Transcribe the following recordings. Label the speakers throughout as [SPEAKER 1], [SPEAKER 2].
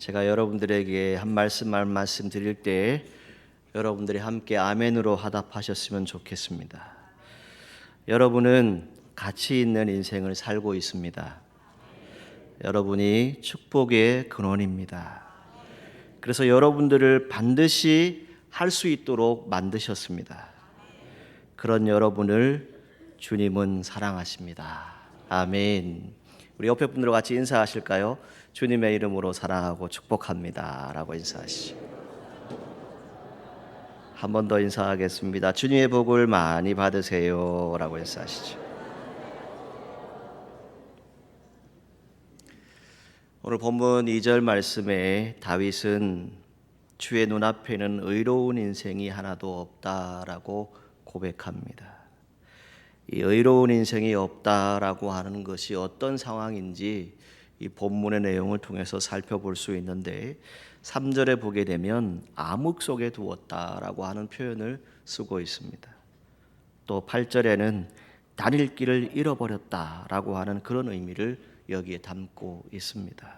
[SPEAKER 1] 제가 여러분들에게 한 말씀 드릴 때 여러분들이 함께 아멘으로 화답하셨으면 좋겠습니다. 여러분은 가치 있는 인생을 살고 있습니다. 여러분이 축복의 근원입니다. 그래서 여러분들을 반드시 할 수 있도록 만드셨습니다. 그런 여러분을 주님은 사랑하십니다. 아멘. 우리 옆에 분들과 같이 인사하실까요? 주님의 이름으로 사랑하고 축복합니다 라고 인사하시죠. 한 번 더 인사하겠습니다. 주님의 복을 많이 받으세요 라고 인사하시죠. 오늘 본문 2절 말씀에 다윗은 주의 눈앞에는 의로운 인생이 하나도 없다라고 고백합니다. 이 의로운 인생이 없다라고 하는 것이 어떤 상황인지 이 본문의 내용을 통해서 살펴볼 수 있는데 3절에 보게 되면 암흑 속에 두었다라고 하는 표현을 쓰고 있습니다. 또 8절에는 다닐 길을 잃어버렸다라고 하는 그런 의미를 여기에 담고 있습니다.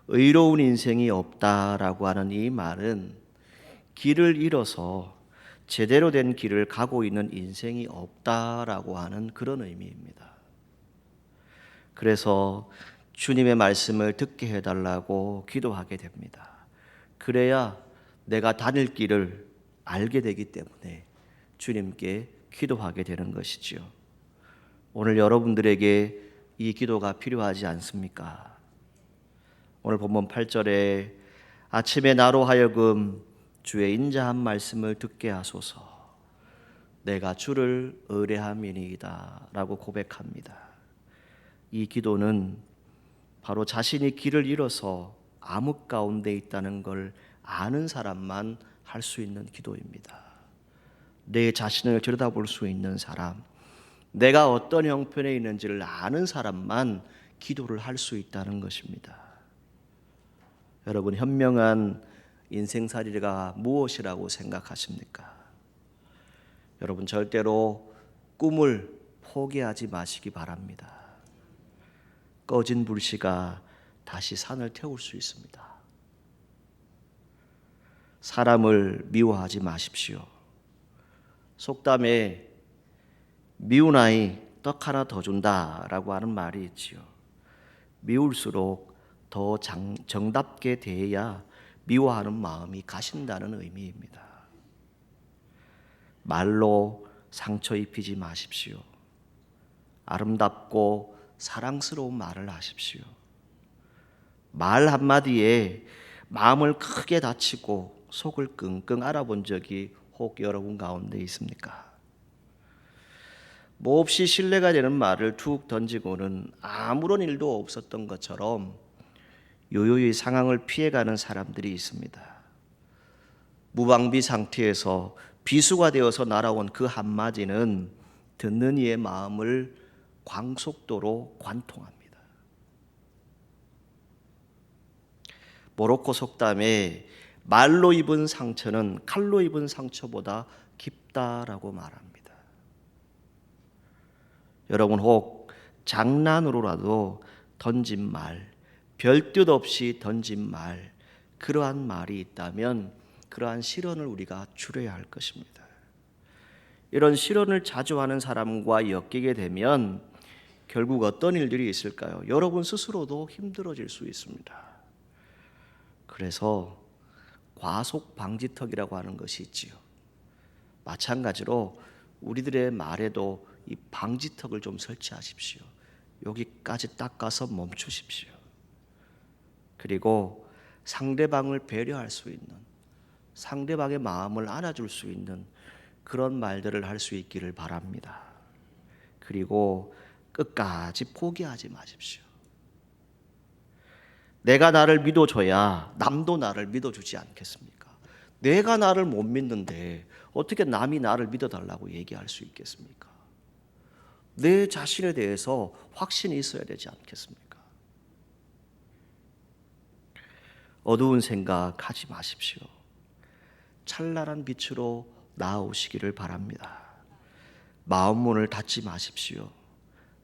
[SPEAKER 1] 의로운 인생이 없다라고 하는 이 말은 길을 잃어서 제대로 된 길을 가고 있는 인생이 없다라고 하는 그런 의미입니다. 그래서 주님의 말씀을 듣게 해달라고 기도하게 됩니다. 그래야 내가 다닐 길을 알게 되기 때문에 주님께 기도하게 되는 것이지요. 오늘 여러분들에게 이 기도가 필요하지 않습니까? 오늘 본문 8절에 아침에 나로 하여금 주의 인자한 말씀을 듣게 하소서 내가 주를 의뢰함이니이다 라고 고백합니다. 이 기도는 바로 자신이 길을 잃어서 암흑 가운데 있다는 걸 아는 사람만 할 수 있는 기도입니다. 내 자신을 들여다볼 수 있는 사람, 내가 어떤 형편에 있는지를 아는 사람만 기도를 할 수 있다는 것입니다. 여러분, 현명한 인생살이가 무엇이라고 생각하십니까? 여러분, 절대로 꿈을 포기하지 마시기 바랍니다. 꺼진 불씨가 다시 산을 태울 수 있습니다. 사람을 미워하지 마십시오. 속담에 미운 아이 떡 하나 더 준다라고 하는 말이 있지요. 미울수록 더 정답게 대해야 미워하는 마음이 가신다는 의미입니다. 말로 상처 입히지 마십시오. 아름답고 사랑스러운 말을 하십시오. 말 한마디에 마음을 크게 다치고 속을 끙끙 앓아본 적이 혹 여러분 가운데 있습니까? 몹시 신뢰가 되는 말을 툭 던지고는 아무런 일도 없었던 것처럼 요요히 상황을 피해가는 사람들이 있습니다. 무방비 상태에서 비수가 되어서 날아온 그 한마디는 듣는 이의 마음을 광속도로 관통합니다. 모로코 속담에 말로 입은 상처는 칼로 입은 상처보다 깊다라고 말합니다. 여러분, 혹 장난으로라도 던진 말, 별뜻 없이 던진 말, 그러한 말이 있다면 그러한 실언을 우리가 줄여야 할 것입니다. 이런 실언을 자주 하는 사람과 엮이게 되면 결국 어떤 일들이 있을까요? 여러분 스스로도 힘들어질 수 있습니다. 그래서 과속 방지턱이라고 하는 것이 있지요. 마찬가지로 우리들의 말에도 이 방지턱을 좀 설치하십시오. 여기까지 딱 가서 멈추십시오. 그리고 상대방을 배려할 수 있는, 상대방의 마음을 안아줄 수 있는 그런 말들을 할 수 있기를 바랍니다. 그리고 끝까지 포기하지 마십시오. 내가 나를 믿어줘야 남도 나를 믿어주지 않겠습니까? 내가 나를 못 믿는데 어떻게 남이 나를 믿어달라고 얘기할 수 있겠습니까? 내 자신에 대해서 확신이 있어야 되지 않겠습니까? 어두운 생각 하지 마십시오. 찬란한 빛으로 나아오시기를 바랍니다. 마음 문을 닫지 마십시오.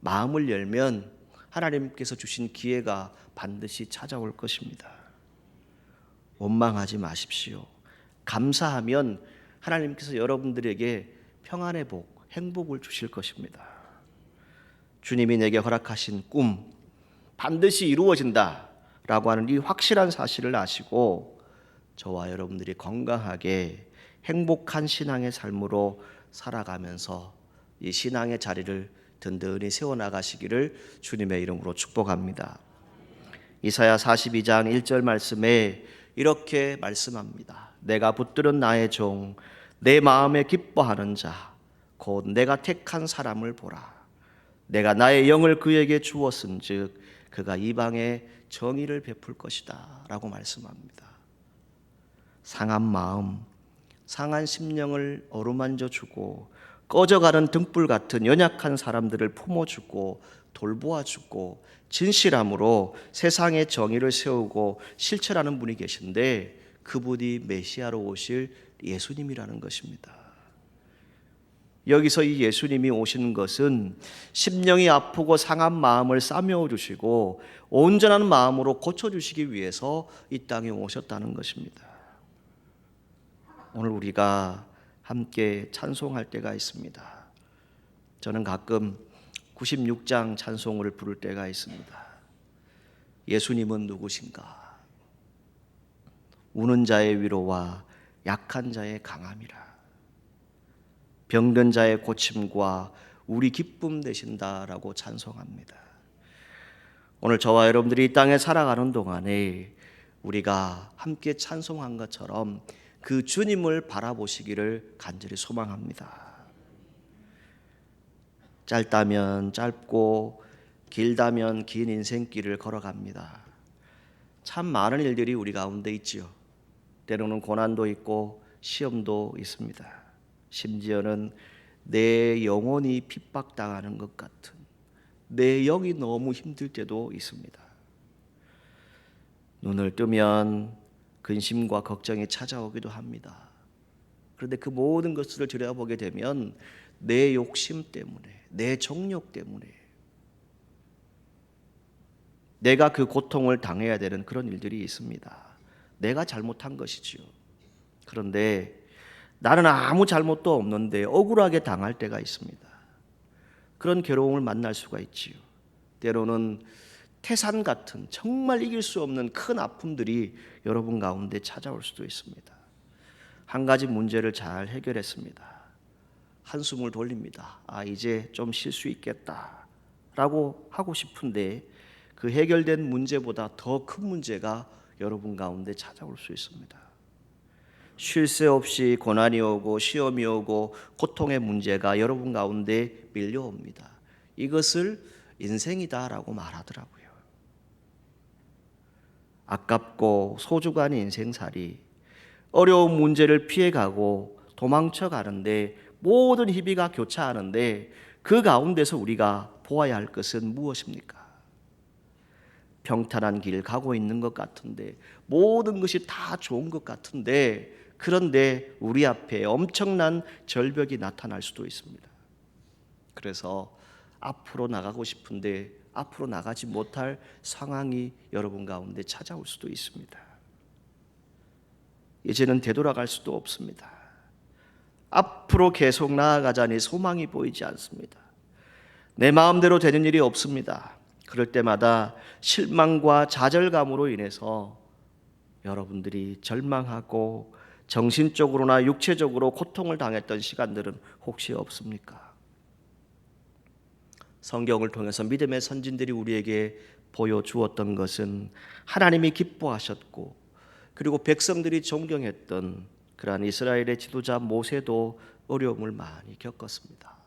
[SPEAKER 1] 마음을 열면 하나님께서 주신 기회가 반드시 찾아올 것입니다. 원망하지 마십시오. 감사하면 하나님께서 여러분들에게 평안의 복, 행복을 주실 것입니다. 주님이 내게 허락하신 꿈 반드시 이루어진다 라고 하는 이 확실한 사실을 아시고 저와 여러분들이 건강하게 행복한 신앙의 삶으로 살아가면서 이 신앙의 자리를 든든히 세워나가시기를 주님의 이름으로 축복합니다. 이사야 42장 1절 말씀에 이렇게 말씀합니다. 내가 붙들은 나의 종, 내 마음에 기뻐하는 자, 곧 내가 택한 사람을 보라. 내가 나의 영을 그에게 주었은즉 그가 이방에 정의를 베풀 것이다 라고 말씀합니다. 상한 마음, 상한 심령을 어루만져 주고 꺼져가는 등불 같은 연약한 사람들을 품어주고 돌보아주고 진실함으로 세상의 정의를 세우고 실천하는 분이 계신데 그분이 메시아로 오실 예수님이라는 것입니다. 여기서 이 예수님이 오시는 것은 심령이 아프고 상한 마음을 싸매어 주시고 온전한 마음으로 고쳐주시기 위해서 이 땅에 오셨다는 것입니다. 오늘 우리가 함께 찬송할 때가 있습니다. 저는 가끔 96장 찬송을 부를 때가 있습니다. 예수님은 누구신가? 우는 자의 위로와 약한 자의 강함이라. 병든 자의 고침과 우리 기쁨 되신다라고 찬송합니다. 오늘 저와 여러분들이 이 땅에 살아가는 동안에 우리가 함께 찬송한 것처럼 그 주님을 바라보시기를 간절히 소망합니다. 짧다면 짧고 길다면 긴 인생길을 걸어갑니다. 참 많은 일들이 우리 가운데 있지요. 때로는 고난도 있고 시험도 있습니다. 심지어는 내 영혼이 핍박당하는 것 같은, 내 영이 너무 힘들 때도 있습니다. 눈을 뜨면 근심과 걱정이 찾아오기도 합니다. 그런데 그 모든 것을 들여다보게 되면 내 욕심 때문에, 내 정욕 때문에 내가 그 고통을 당해야 되는 그런 일들이 있습니다. 내가 잘못한 것이지요. 그런데 나는 아무 잘못도 없는데 억울하게 당할 때가 있습니다. 그런 괴로움을 만날 수가 있지요. 때로는 태산 같은 정말 이길 수 없는 큰 아픔들이 여러분 가운데 찾아올 수도 있습니다. 한 가지 문제를 잘 해결했습니다. 한숨을 돌립니다. 이제 좀 쉴 수 있겠다 라고 하고 싶은데 그 해결된 문제보다 더 큰 문제가 여러분 가운데 찾아올 수 있습니다. 쉴 새 없이 고난이 오고 시험이 오고 고통의 문제가 여러분 가운데 밀려옵니다. 이것을 인생이다라고 말하더라고요. 아깝고 소중한 인생살이, 어려운 문제를 피해가고 도망쳐가는데 모든 희비가 교차하는데 그 가운데서 우리가 보아야 할 것은 무엇입니까? 평탄한 길 가고 있는 것 같은데, 모든 것이 다 좋은 것 같은데, 그런데 우리 앞에 엄청난 절벽이 나타날 수도 있습니다. 그래서 앞으로 나가고 싶은데 앞으로 나가지 못할 상황이 여러분 가운데 찾아올 수도 있습니다. 이제는 되돌아갈 수도 없습니다. 앞으로 계속 나아가자니 소망이 보이지 않습니다. 내 마음대로 되는 일이 없습니다. 그럴 때마다 실망과 좌절감으로 인해서 여러분들이 절망하고 정신적으로나 육체적으로 고통을 당했던 시간들은 혹시 없습니까? 성경을 통해서 믿음의 선진들이 우리에게 보여주었던 것은 하나님이 기뻐하셨고 그리고 백성들이 존경했던 그러한 이스라엘의 지도자 모세도 어려움을 많이 겪었습니다.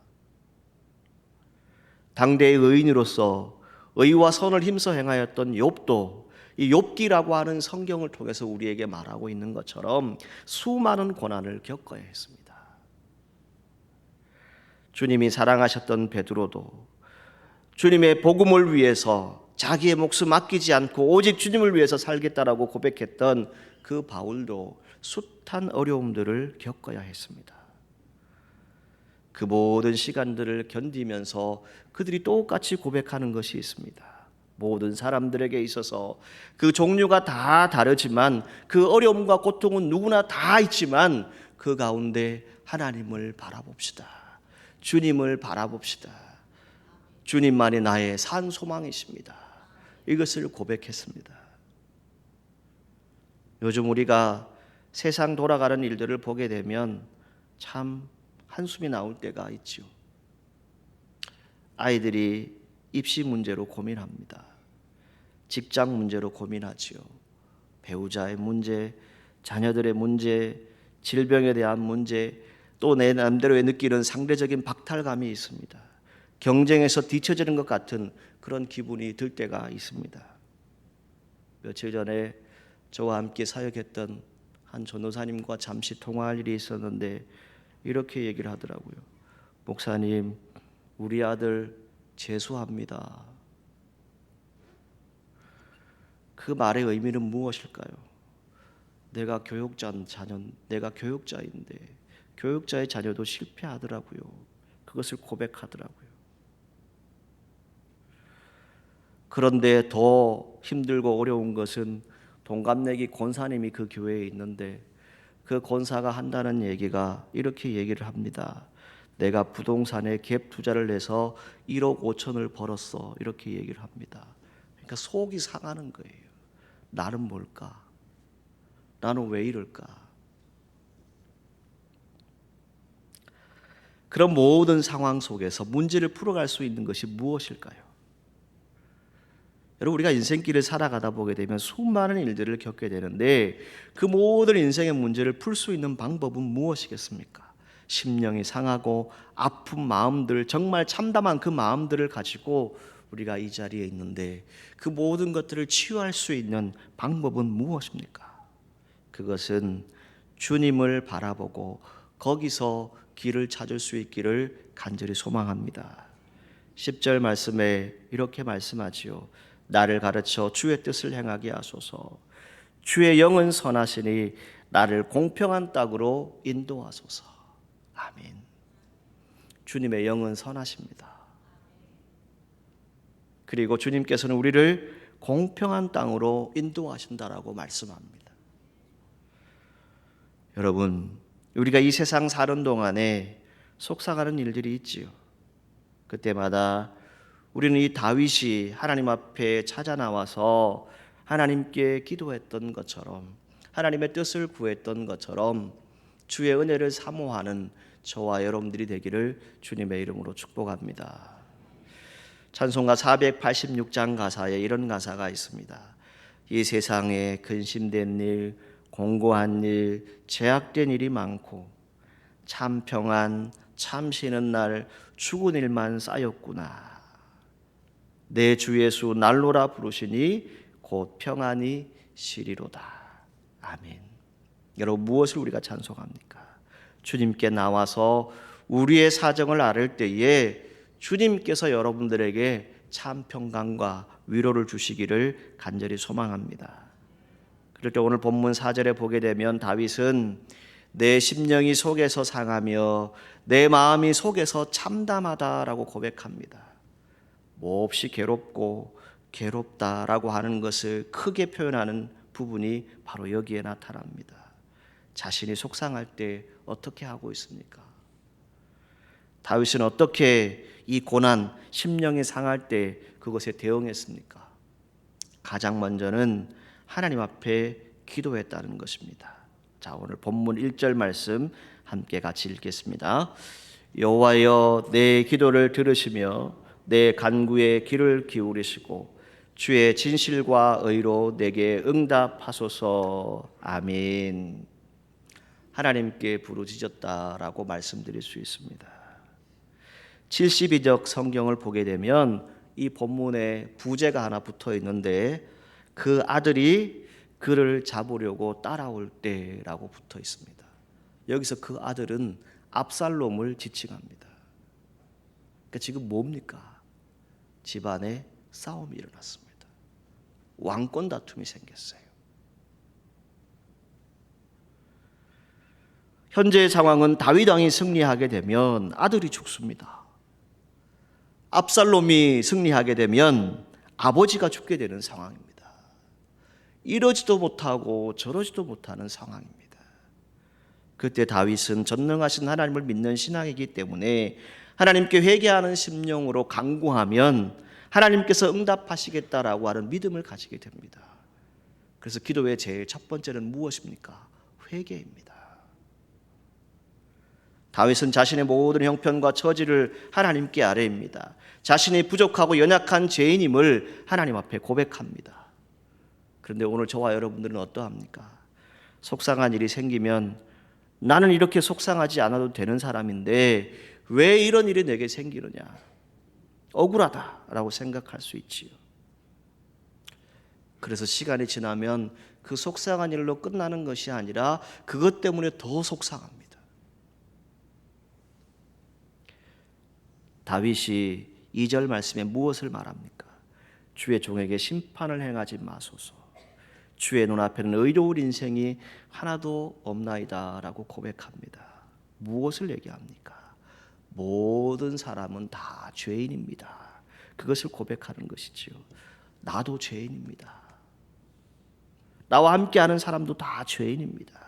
[SPEAKER 1] 당대의 의인으로서 의와 선을 힘써 행하였던 욥도 이 욥기라고 하는 성경을 통해서 우리에게 말하고 있는 것처럼 수많은 고난을 겪어야 했습니다. 주님이 사랑하셨던 베드로도 주님의 복음을 위해서 자기의 목숨 아끼지 않고 오직 주님을 위해서 살겠다라고 고백했던 그 바울도 숱한 어려움들을 겪어야 했습니다. 그 모든 시간들을 견디면서 그들이 똑같이 고백하는 것이 있습니다. 모든 사람들에게 있어서 그 종류가 다 다르지만 그 어려움과 고통은 누구나 다 있지만 그 가운데 하나님을 바라봅시다. 주님을 바라봅시다. 주님만이 나의 산 소망이십니다. 이것을 고백했습니다. 요즘 우리가 세상 돌아가는 일들을 보게 되면 참 한숨이 나올 때가 있죠. 아이들이 입시 문제로 고민합니다. 직장 문제로 고민하지요. 배우자의 문제, 자녀들의 문제, 질병에 대한 문제, 또 내 남대로의 느끼는 상대적인 박탈감이 있습니다. 경쟁에서 뒤처지는 것 같은 그런 기분이 들 때가 있습니다. 며칠 전에 저와 함께 사역했던 한 전도사님과 잠시 통화할 일이 있었는데 이렇게 얘기를 하더라고요. 목사님, 우리 아들 재수합니다. 그 말의 의미는 무엇일까요? 내가 교육자인데 교육자의 자녀도 실패하더라고요. 그것을 고백하더라고요. 그런데 더 힘들고 어려운 것은 동갑내기 권사님이 그 교회에 있는데 그 권사가 한다는 얘기가 이렇게 얘기를 합니다. 내가 부동산에 갭 투자를 해서 1억 5천을 벌었어. 이렇게 얘기를 합니다. 그러니까 속이 상하는 거예요. 나는 뭘까? 나는 왜 이럴까? 그런 모든 상황 속에서 문제를 풀어갈 수 있는 것이 무엇일까요? 여러분, 우리가 인생길을 살아가다 보게 되면 수많은 일들을 겪게 되는데 그 모든 인생의 문제를 풀 수 있는 방법은 무엇이겠습니까? 심령이 상하고 아픈 마음들, 정말 참담한 그 마음들을 가지고 우리가 이 자리에 있는데 그 모든 것들을 치유할 수 있는 방법은 무엇입니까? 그것은 주님을 바라보고 거기서 길을 찾을 수 있기를 간절히 소망합니다. 10절 말씀에 이렇게 말씀하지요. 나를 가르쳐 주의 뜻을 행하게 하소서. 주의 영은 선하시니 나를 공평한 땅으로 인도하소서. 아멘. 주님의 영은 선하십니다. 그리고 주님께서는 우리를 공평한 땅으로 인도하신다라고 말씀합니다. 여러분, 우리가 이 세상 사는 동안에 속상하는 일들이 있지요. 그때마다 우리는 이 다윗이 하나님 앞에 찾아 나와서 하나님께 기도했던 것처럼, 하나님의 뜻을 구했던 것처럼 주의 은혜를 사모하는 저와 여러분들이 되기를 주님의 이름으로 축복합니다. 찬송가 486장 가사에 이런 가사가 있습니다. 이 세상에 근심된 일, 공고한 일, 제약된 일이 많고 참 평안, 참 쉬는 날, 죽은 일만 쌓였구나. 내 주 예수 날로라 부르시니 곧 평안이 시리로다. 아멘. 여러분, 무엇을 우리가 찬송합니까? 주님께 나와서 우리의 사정을 앓을 때에 주님께서 여러분들에게 참 평강과 위로를 주시기를 간절히 소망합니다. 그럴 때 오늘 본문 4절에 보게 되면 다윗은 내 심령이 속에서 상하며 내 마음이 속에서 참담하다라고 고백합니다. 몹시 괴롭고 괴롭다라고 하는 것을 크게 표현하는 부분이 바로 여기에 나타납니다. 자신이 속상할 때 어떻게 하고 있습니까? 다윗은 어떻게 이 고난, 심령이 상할 때 그것에 대응했습니까? 가장 먼저는 하나님 앞에 기도했다는 것입니다. 자, 오늘 본문 1절 말씀 함께 같이 읽겠습니다. 여호와여, 내 기도를 들으시며 내 간구에 귀를 기울이시고 주의 진실과 의로 내게 응답하소서. 아멘. 하나님께 부르짖었다라고 말씀드릴 수 있습니다. 72적 성경을 보게 되면 이 본문에 부제가 하나 붙어 있는데 그 아들이 그를 잡으려고 따라올 때라고 붙어 있습니다. 여기서 그 아들은 압살롬을 지칭합니다. 그러니까 지금 뭡니까? 집안에 싸움이 일어났습니다. 왕권 다툼이 생겼어요. 현재의 상황은 다윗 왕이 승리하게 되면 아들이 죽습니다. 압살롬이 승리하게 되면 아버지가 죽게 되는 상황입니다. 이러지도 못하고 저러지도 못하는 상황입니다. 그때 다윗은 전능하신 하나님을 믿는 신앙이기 때문에 하나님께 회개하는 심령으로 간구하면 하나님께서 응답하시겠다라고 하는 믿음을 가지게 됩니다. 그래서 기도의 제일 첫 번째는 무엇입니까? 회개입니다. 다윗은 자신의 모든 형편과 처지를 하나님께 아뢰입니다. 자신이 부족하고 연약한 죄인임을 하나님 앞에 고백합니다. 그런데 오늘 저와 여러분들은 어떠합니까? 속상한 일이 생기면 나는 이렇게 속상하지 않아도 되는 사람인데 왜 이런 일이 내게 생기느냐? 억울하다라고 생각할 수 있지요. 그래서 시간이 지나면 그 속상한 일로 끝나는 것이 아니라 그것 때문에 더 속상합니다. 다윗이 2절 말씀에 무엇을 말합니까? 주의 종에게 심판을 행하지 마소서. 주의 눈앞에는 의로운 인생이 하나도 없나이다 라고 고백합니다. 무엇을 얘기합니까? 모든 사람은 다 죄인입니다. 그것을 고백하는 것이지요. 나도 죄인입니다. 나와 함께하는 사람도 다 죄인입니다.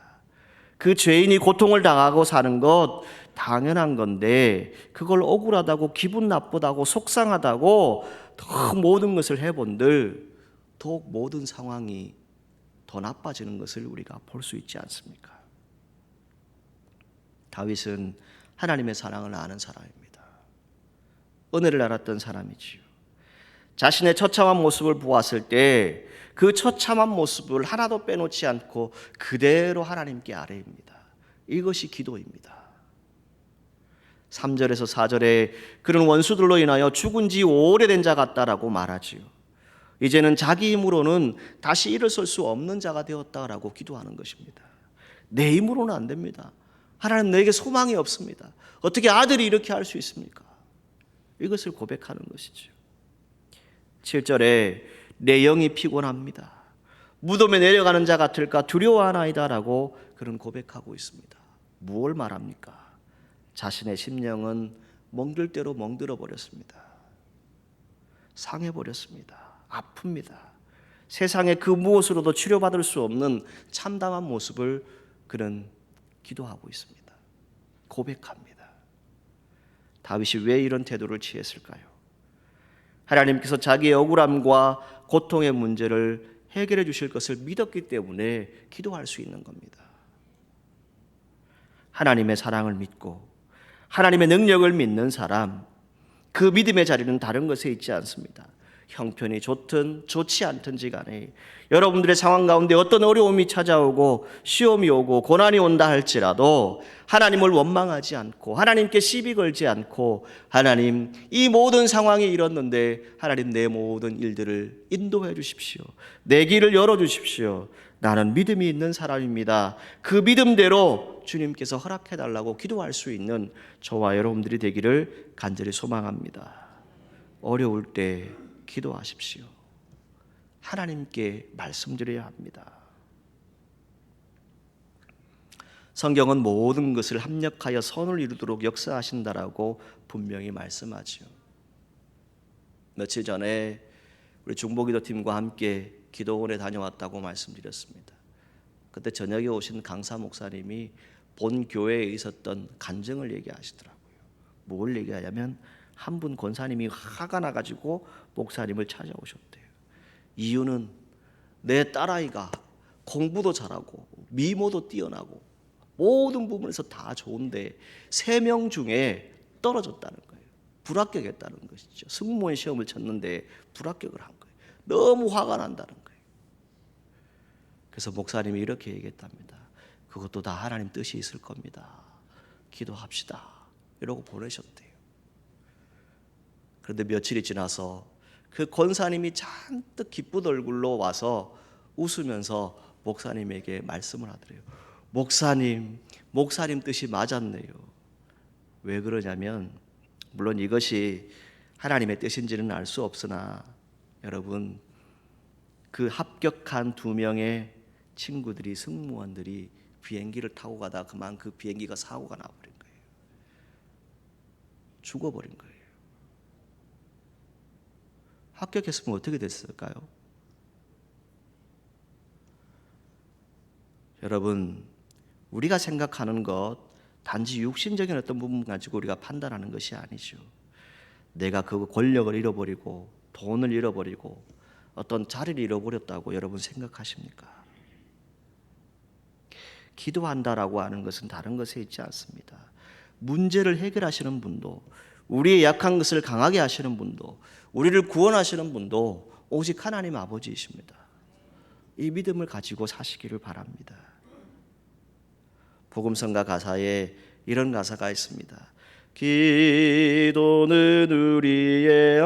[SPEAKER 1] 그 죄인이 고통을 당하고 사는 것 당연한 건데 그걸 억울하다고 기분 나쁘다고 속상하다고 더 모든 것을 해본들 더욱 모든 상황이 더 나빠지는 것을 우리가 볼 수 있지 않습니까? 다윗은 하나님의 사랑을 아는 사람입니다. 은혜를 알았던 사람이지요. 자신의 처참한 모습을 보았을 때 그 처참한 모습을 하나도 빼놓지 않고 그대로 하나님께 아뢰입니다. 이것이 기도입니다. 3절에서 4절에 그는 원수들로 인하여 죽은 지 오래된 자 같다라고 말하지요. 이제는 자기 힘으로는 다시 일어설 수 없는 자가 되었다라고 기도하는 것입니다. 내 힘으로는 안 됩니다. 하나님 내게 소망이 없습니다. 어떻게 아들이 이렇게 할 수 있습니까? 이것을 고백하는 것이죠. 7절에 내 영이 피곤합니다. 무덤에 내려가는 자 같을까 두려워하나이다라고 그는 고백하고 있습니다. 무엇을 말합니까? 자신의 심령은 멍들 대로 멍들어 버렸습니다. 상해 버렸습니다. 아픕니다. 세상의 그 무엇으로도 치료받을 수 없는 참담한 모습을 그는 기도하고 있습니다. 고백합니다. 다윗이 왜 이런 태도를 취했을까요? 하나님께서 자기의 억울함과 고통의 문제를 해결해 주실 것을 믿었기 때문에 기도할 수 있는 겁니다. 하나님의 사랑을 믿고 하나님의 능력을 믿는 사람, 그 믿음의 자리는 다른 것에 있지 않습니다. 형편이 좋든 좋지 않든지 간에 여러분들의 상황 가운데 어떤 어려움이 찾아오고 시험이 오고 고난이 온다 할지라도 하나님을 원망하지 않고 하나님께 시비 걸지 않고 하나님 이 모든 상황이 이렇는데 하나님 내 모든 일들을 인도해 주십시오. 내 길을 열어 주십시오. 나는 믿음이 있는 사람입니다. 그 믿음대로 주님께서 허락해 달라고 기도할 수 있는 저와 여러분들이 되기를 간절히 소망합니다. 어려울 때 기도하십시오. 하나님께 말씀드려야 합니다. 성경은 모든 것을 합력하여 선을 이루도록 역사하신다라고 분명히 말씀하지요. 며칠 전에 우리 중보기도 팀과 함께 기도원에 다녀왔다고 말씀드렸습니다. 그때 저녁에 오신 강사 목사님이 본 교회에 있었던 간증을 얘기하시더라고요. 뭘 얘기하냐면 한 분 권사님이 화가 나가지고 목사님을 찾아오셨대요. 이유는 내 딸아이가 공부도 잘하고 미모도 뛰어나고 모든 부분에서 다 좋은데 3명 중에 떨어졌다는 거예요. 불합격했다는 것이죠. 승무원 시험을 쳤는데 불합격을 한 거예요. 너무 화가 난다는 거예요. 그래서 목사님이 이렇게 얘기했답니다. 그것도 다 하나님 뜻이 있을 겁니다. 기도합시다. 이러고 보내셨대요. 그런데 며칠이 지나서 그 권사님이 잔뜩 기쁜 얼굴로 와서 웃으면서 목사님에게 말씀을 하더래요. 목사님 뜻이 맞았네요. 왜 그러냐면 물론 이것이 하나님의 뜻인지는 알 수 없으나 여러분 그 합격한 2명의 친구들이 승무원들이 비행기를 타고 가다 그만 그 비행기가 사고가 나버린 거예요. 죽어버린 거예요. 합격했으면 어떻게 됐을까요? 여러분, 우리가 생각하는 것 단지 육신적인 어떤 부분 가지고 우리가 판단하는 것이 아니죠. 내가 그 권력을 잃어버리고 돈을 잃어버리고 어떤 자리를 잃어버렸다고 여러분 생각하십니까? 기도한다라고 하는 것은 다른 것에 있지 않습니다. 문제를 해결하시는 분도, 우리의 약한 것을 강하게 하시는 분도, 우리를 구원하시는 분도 오직 하나님 아버지이십니다. 이 믿음을 가지고 사시기를 바랍니다. 복음성가 가사에 이런 가사가 있습니다. 기도는 우리의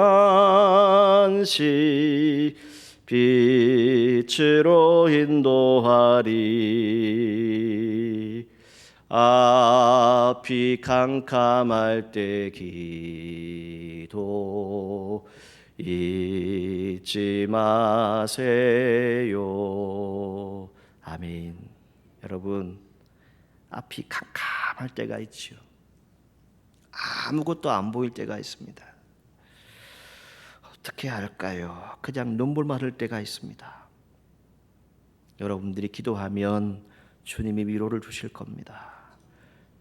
[SPEAKER 1] 안식, 빛으로 인도하리. 앞이 캄캄할 때 기도 잊지 마세요. 아멘. 여러분, 앞이 캄캄할 때가 있죠. 아무것도 안 보일 때가 있습니다. 어떻게 할까요? 그냥 눈물만 흘릴 때가 있습니다. 여러분들이 기도하면 주님이 위로를 주실 겁니다.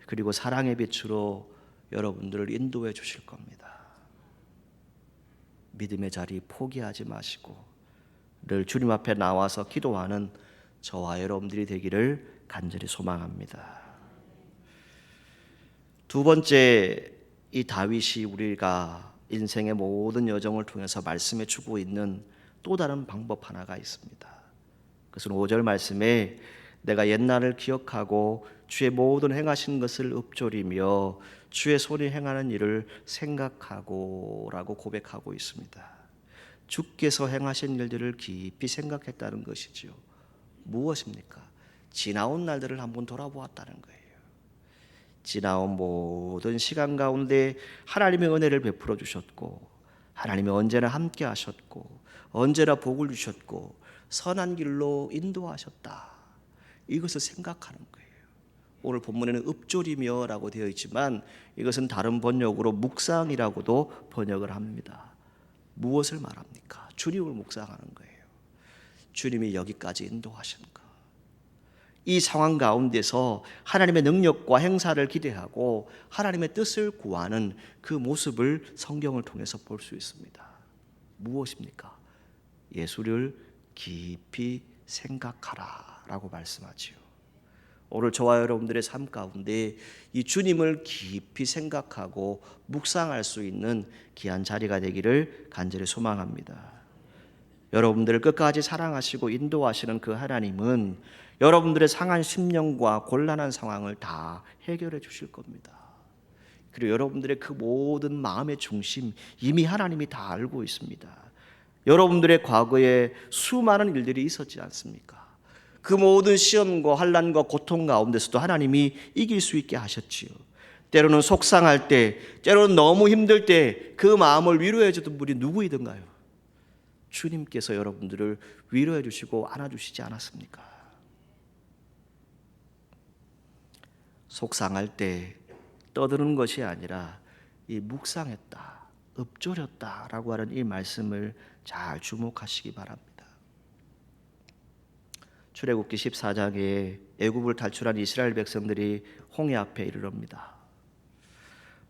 [SPEAKER 1] 그리고 사랑의 빛으로 여러분들을 인도해 주실 겁니다. 믿음의 자리 포기하지 마시고 늘 주님 앞에 나와서 기도하는 저와 여러분들이 되기를 간절히 소망합니다. 두 번째, 이 다윗이 우리가 인생의 모든 여정을 통해서 말씀해 주고 있는 또 다른 방법 하나가 있습니다. 그것은 5절 말씀에 내가 옛날을 기억하고 주의 모든 행하신 것을 읊조리며 주의 손이 행하는 일을 생각하고 라고 고백하고 있습니다. 주께서 행하신 일들을 깊이 생각했다는 것이죠. 무엇입니까? 지나온 날들을 한번 돌아보았다는 거예요. 지나온 모든 시간 가운데 하나님의 은혜를 베풀어 주셨고, 하나님이 언제나 함께 하셨고, 언제나 복을 주셨고, 선한 길로 인도하셨다. 이것을 생각하는 거예요. 오늘 본문에는 읊조리며라고 되어 있지만 이것은 다른 번역으로 묵상이라고도 번역을 합니다. 무엇을 말합니까? 주님을 묵상하는 거예요. 주님이 여기까지 인도하신 것. 이 상황 가운데서 하나님의 능력과 행사를 기대하고 하나님의 뜻을 구하는 그 모습을 성경을 통해서 볼 수 있습니다. 무엇입니까? 예수를 깊이 생각하라 라고 말씀하지요. 오늘 저와 여러분들의 삶 가운데 이 주님을 깊이 생각하고 묵상할 수 있는 귀한 자리가 되기를 간절히 소망합니다. 여러분들을 끝까지 사랑하시고 인도하시는 그 하나님은 여러분들의 상한 심령과 곤란한 상황을 다 해결해 주실 겁니다. 그리고 여러분들의 그 모든 마음의 중심 이미 하나님이 다 알고 있습니다. 여러분들의 과거에 수많은 일들이 있었지 않습니까? 그 모든 시험과 환난과 고통 가운데서도 하나님이 이길 수 있게 하셨지요. 때로는 속상할 때, 때로는 너무 힘들 때 그 마음을 위로해 주던 분이 누구이든가요? 주님께서 여러분들을 위로해 주시고 안아주시지 않았습니까? 속상할 때 떠드는 것이 아니라 이 묵상했다, 읊조렸다라고 하는 이 말씀을 잘 주목하시기 바랍니다. 출애굽기 14장에 애굽을 탈출한 이스라엘 백성들이 홍해 앞에 이르릅니다.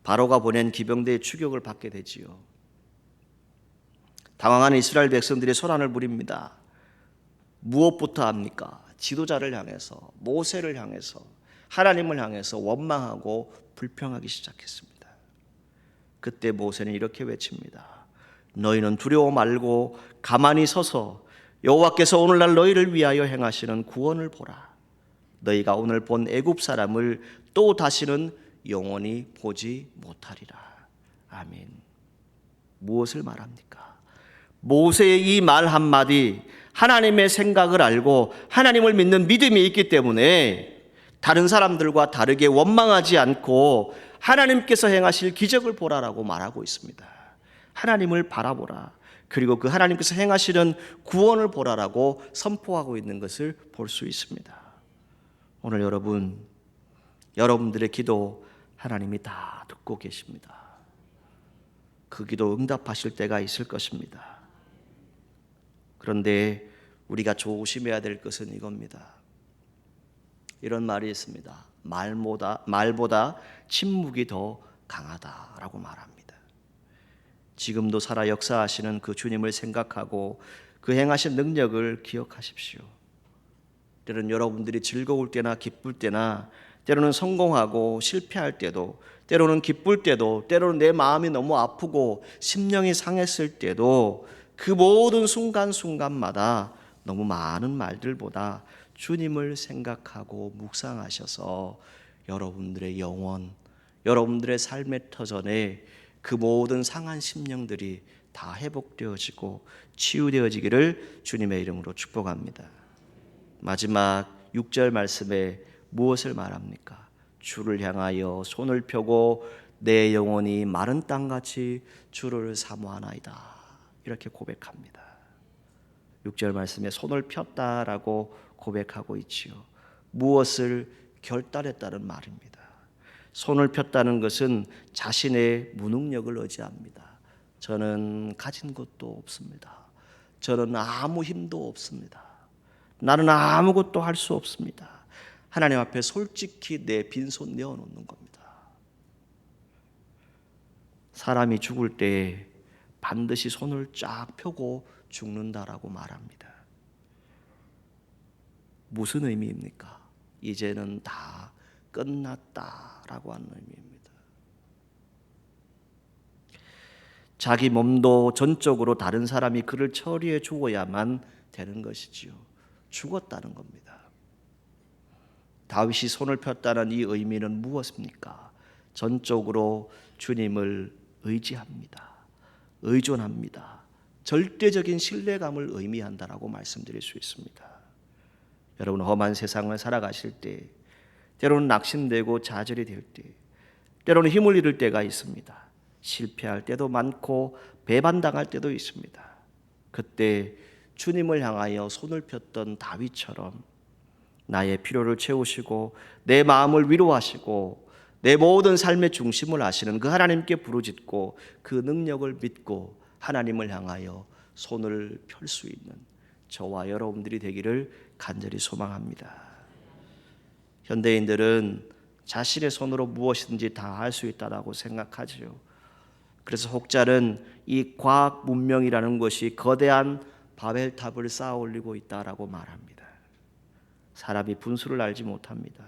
[SPEAKER 1] 바로가 보낸 기병대의 추격을 받게 되지요. 당황하는 이스라엘 백성들이 소란을 부립니다. 무엇부터 합니까? 지도자를 향해서, 모세를 향해서, 하나님을 향해서 원망하고 불평하기 시작했습니다. 그때 모세는 이렇게 외칩니다. 너희는 두려워 말고 가만히 서서 여호와께서 오늘날 너희를 위하여 행하시는 구원을 보라. 너희가 오늘 본 애굽 사람을 또 다시는 영원히 보지 못하리라. 아멘. 무엇을 말합니까? 모세의 이 말 한마디, 하나님의 생각을 알고 하나님을 믿는 믿음이 있기 때문에 다른 사람들과 다르게 원망하지 않고 하나님께서 행하실 기적을 보라라고 말하고 있습니다. 하나님을 바라보라. 그리고 그 하나님께서 행하시는 구원을 보라라고 선포하고 있는 것을 볼 수 있습니다. 오늘 여러분들의 기도 하나님이 다 듣고 계십니다. 그 기도 응답하실 때가 있을 것입니다. 그런데 우리가 조심해야 될 것은 이겁니다. 이런 말이 있습니다. 말보다 침묵이 더 강하다라고 말합니다. 지금도 살아 역사하시는 그 주님을 생각하고 그 행하신 능력을 기억하십시오. 때로는 여러분들이 즐거울 때나 기쁠 때나, 때로는 성공하고 실패할 때도, 때로는 기쁠 때도, 때로는 내 마음이 너무 아프고 심령이 상했을 때도, 그 모든 순간순간마다 너무 많은 말들보다 주님을 생각하고 묵상하셔서 여러분들의 영혼, 여러분들의 삶의 터전에 그 모든 상한 심령들이 다 회복되어지고 치유되어지기를 주님의 이름으로 축복합니다. 마지막 6절 말씀에 무엇을 말합니까? 주를 향하여 손을 펴고 내 영혼이 마른 땅같이 주를 사모하나이다, 이렇게 고백합니다. 6절 말씀에 손을 폈다라고 고백하고 있지요. 무엇을 결단했다는 말입니다. 손을 폈다는 것은 자신의 무능력을 의지합니다. 저는 가진 것도 없습니다. 저는 아무 힘도 없습니다. 나는 아무것도 할 수 없습니다. 하나님 앞에 솔직히 내 빈손 내어놓는 겁니다. 사람이 죽을 때 반드시 손을 쫙 펴고 죽는다라고 말합니다. 무슨 의미입니까? 이제는 다 끝났다라고 하는 의미입니다. 자기 몸도 전적으로 다른 사람이 그를 처리해 주어야만 되는 것이지요. 죽었다는 겁니다. 다윗이 손을 폈다는 이 의미는 무엇입니까? 전적으로 주님을 의지합니다. 의존합니다. 절대적인 신뢰감을 의미한다라고 말씀드릴 수 있습니다. 여러분, 험한 세상을 살아가실 때 때로는 낙심되고 좌절이 될 때, 때로는 힘을 잃을 때가 있습니다. 실패할 때도 많고 배반당할 때도 있습니다. 그때 주님을 향하여 손을 폈던 다윗처럼 나의 필요를 채우시고 내 마음을 위로하시고 내 모든 삶의 중심을 아시는 그 하나님께 부르짖고 그 능력을 믿고 하나님을 향하여 손을 펼 수 있는 저와 여러분들이 되기를 간절히 소망합니다. 현대인들은 자신의 손으로 무엇이든지 다 할 수 있다고 생각하지요. 그래서 혹자는 이 과학 문명이라는 것이 거대한 바벨탑을 쌓아 올리고 있다라고 말합니다. 사람이 분수를 알지 못합니다.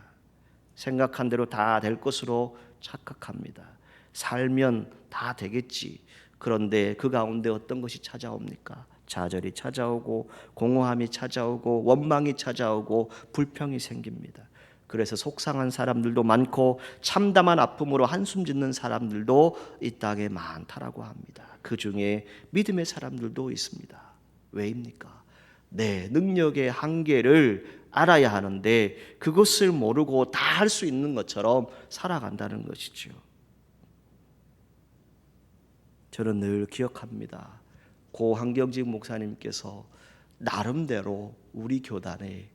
[SPEAKER 1] 생각한 대로 다 될 것으로 착각합니다. 살면 다 되겠지. 그런데 그 가운데 어떤 것이 찾아옵니까? 좌절이 찾아오고 공허함이 찾아오고 원망이 찾아오고 불평이 생깁니다. 그래서 속상한 사람들도 많고 참담한 아픔으로 한숨 짓는 사람들도 이 땅에 많다라고 합니다. 그 중에 믿음의 사람들도 있습니다. 왜입니까? 내 능력의 한계를 알아야 하는데 그것을 모르고 다 할 수 있는 것처럼 살아간다는 것이죠. 저는 늘 기억합니다. 고 한경직 목사님께서 나름대로 우리 교단에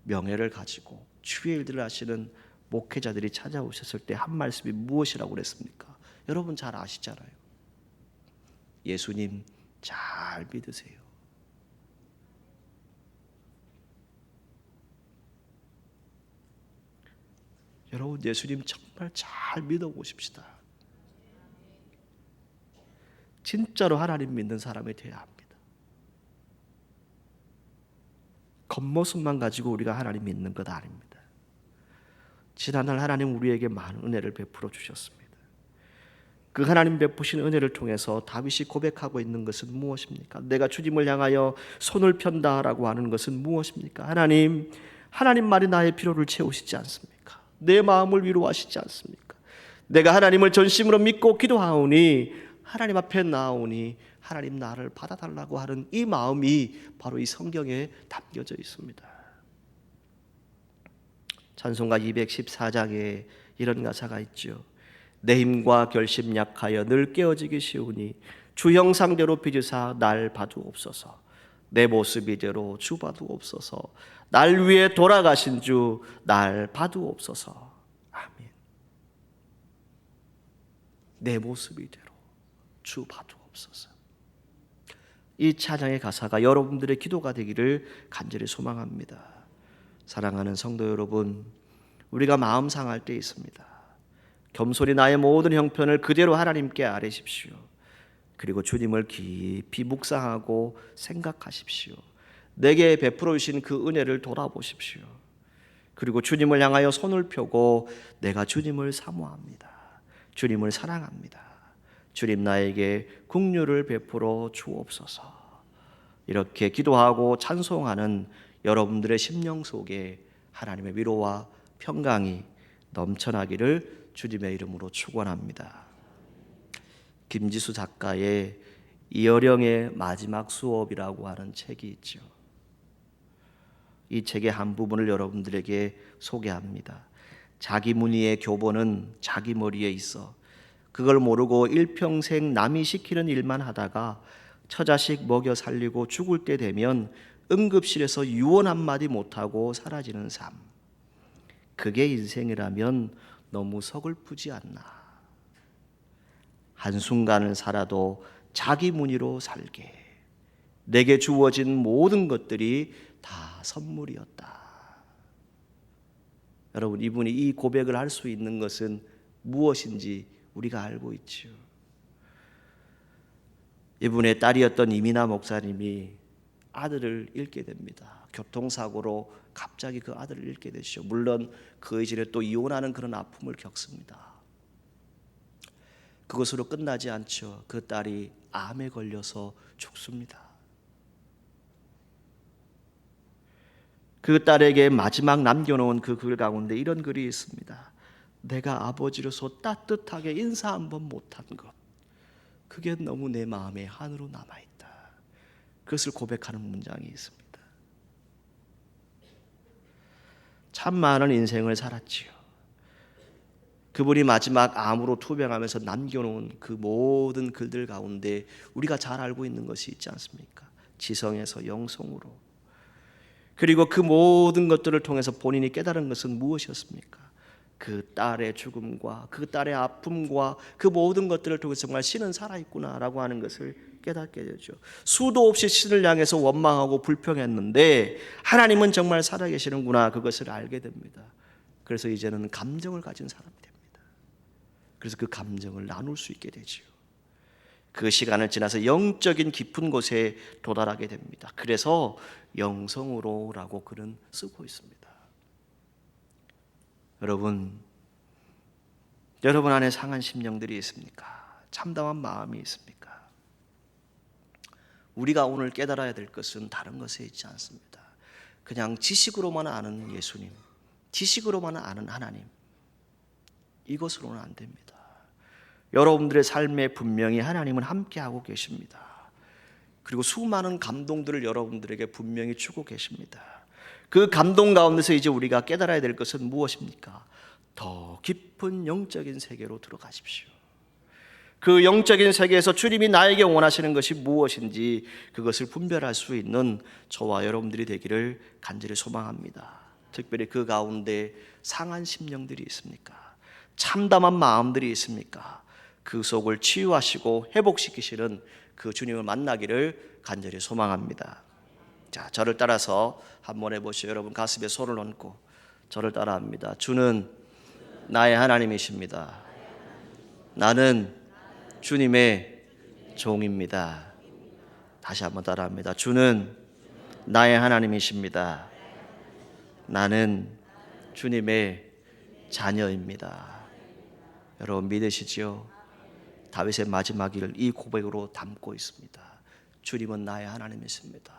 [SPEAKER 1] 명예를 가지고 주의 일들을 하시는 목회자들이 찾아오셨을 때 한 말씀이 무엇이라고 그랬습니까? 여러분 잘 아시잖아요. 예수님 잘 믿으세요. 여러분, 예수님 정말 잘 믿어보십시다. 진짜로 하나님 믿는 사람이 되어야 합니다. 겉모습만 가지고 우리가 하나님 믿는 것 아닙니다. 지난날 하나님 우리에게 많은 은혜를 베풀어 주셨습니다. 그 하나님 베푸신 은혜를 통해서 다윗이 고백하고 있는 것은 무엇입니까? 내가 주님을 향하여 손을 편다라고 하는 것은 무엇입니까? 하나님 말이 나의 필요를 채우시지 않습니까? 내 마음을 위로하시지 않습니까? 내가 하나님을 전심으로 믿고 기도하오니, 하나님 앞에 나오니 하나님 나를 받아달라고 하는 이 마음이 바로 이 성경에 담겨져 있습니다. 찬송가 214장에 이런 가사가 있죠. 내 힘과 결심 약하여 늘 깨어지기 쉬우니 주 형상대로 빚으사 날 봐두옵소서. 내 모습 이대로 주 봐두옵소서. 날 위해 돌아가신 주 날 봐두옵소서. 아멘. 내 모습 이대로 주 봐두옵소서. 이 찬양의 가사가 여러분들의 기도가 되기를 간절히 소망합니다. 사랑하는 성도 여러분, 우리가 마음 상할 때 있습니다. 겸손히 나의 모든 형편을 그대로 하나님께 아뢰십시오. 그리고 주님을 깊이 묵상하고 생각하십시오. 내게 베풀어 주신 그 은혜를 돌아보십시오. 그리고 주님을 향하여 손을 펴고 내가 주님을 사모합니다. 주님을 사랑합니다. 주님 나에게 긍휼을 베풀어 주옵소서. 이렇게 기도하고 찬송하는 여러분들의 심령 속에 하나님의 위로와 평강이 넘쳐나기를 주님의 이름으로 축원합니다. 김지수 작가의 이어령의 마지막 수업이라고 하는 책이 있죠. 이 책의 한 부분을 여러분들에게 소개합니다. 자기 무늬의 교본은 자기 머리에 있어 그걸 모르고 일평생 남이 시키는 일만 하다가 처자식 먹여 살리고 죽을 때 되면 응급실에서 유언 한마디 못하고 사라지는 삶. 그게 인생이라면 너무 서글프지 않나. 한순간을 살아도 자기 무늬로 살게. 내게 주어진 모든 것들이 다 선물이었다. 여러분, 이분이 이 고백을 할 수 있는 것은 무엇인지 우리가 알고 있죠. 이분의 딸이었던 이민아 목사님이 아들을 잃게 됩니다. 교통사고로 갑자기 그 아들을 잃게 되시죠. 물론 그 이전에 또 이혼하는 그런 아픔을 겪습니다. 그것으로 끝나지 않죠. 그 딸이 암에 걸려서 죽습니다. 그 딸에게 마지막 남겨놓은 그 글 가운데 이런 글이 있습니다. 내가 아버지로서 따뜻하게 인사 한번 못한 것, 그게 너무 내 마음에 한으로 남아있다. 그것을 고백하는 문장이 있습니다. 참 많은 인생을 살았지요. 그분이 마지막 암으로 투병하면서 남겨놓은 그 모든 글들 가운데 우리가 잘 알고 있는 것이 있지 않습니까? 지성에서 영성으로. 그리고 그 모든 것들을 통해서 본인이 깨달은 것은 무엇이었습니까? 그 딸의 죽음과 그 딸의 아픔과 그 모든 것들을 통해서 정말 신은 살아있구나라고 하는 것을 깨닫게 되죠. 수도 없이 신을 향해서 원망하고 불평했는데 하나님은 정말 살아계시는구나, 그것을 알게 됩니다. 그래서 이제는 감정을 가진 사람이 됩니다. 그래서 그 감정을 나눌 수 있게 되지요. 그 시간을 지나서 영적인 깊은 곳에 도달하게 됩니다. 그래서 영성으로라고 글은 쓰고 있습니다. 여러분 안에 상한 심령들이 있습니까? 참담한 마음이 있습니까? 우리가 오늘 깨달아야 될 것은 다른 것에 있지 않습니다. 그냥 지식으로만 아는 예수님, 지식으로만 아는 하나님, 이것으로는 안 됩니다. 여러분들의 삶에 분명히 하나님은 함께하고 계십니다. 그리고 수많은 감동들을 여러분들에게 분명히 주고 계십니다. 그 감동 가운데서 이제 우리가 깨달아야 될 것은 무엇입니까? 더 깊은 영적인 세계로 들어가십시오. 그 영적인 세계에서 주님이 나에게 원하시는 것이 무엇인지 그것을 분별할 수 있는 저와 여러분들이 되기를 간절히 소망합니다. 특별히 그 가운데 상한 심령들이 있습니까? 참담한 마음들이 있습니까? 그 속을 치유하시고 회복시키시는 그 주님을 만나기를 간절히 소망합니다. 자, 저를 따라서 한번 해보시죠. 여러분 가슴에 손을 얹고 저를 따라합니다. 주는 나의 하나님이십니다. 나는 주님의 종입니다. 다시 한번 따라합니다. 주는 나의 하나님이십니다. 나는 주님의 자녀입니다. 여러분 믿으시지요? 다윗의 마지막 일을 이 고백으로 담고 있습니다. 주님은 나의 하나님이십니다.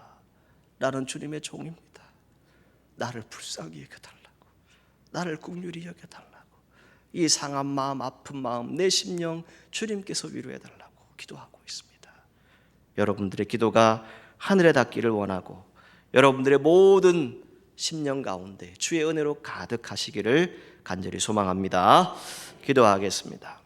[SPEAKER 1] 나는 주님의 종입니다. 나를 불쌍히 여겨달라고, 나를 긍휼히 여겨달라고, 이 상한 마음, 아픈 마음, 내 심령 주님께서 위로해달라고 기도하고 있습니다. 여러분들의 기도가 하늘에 닿기를 원하고 여러분들의 모든 심령 가운데 주의 은혜로 가득하시기를 간절히 소망합니다. 기도하겠습니다.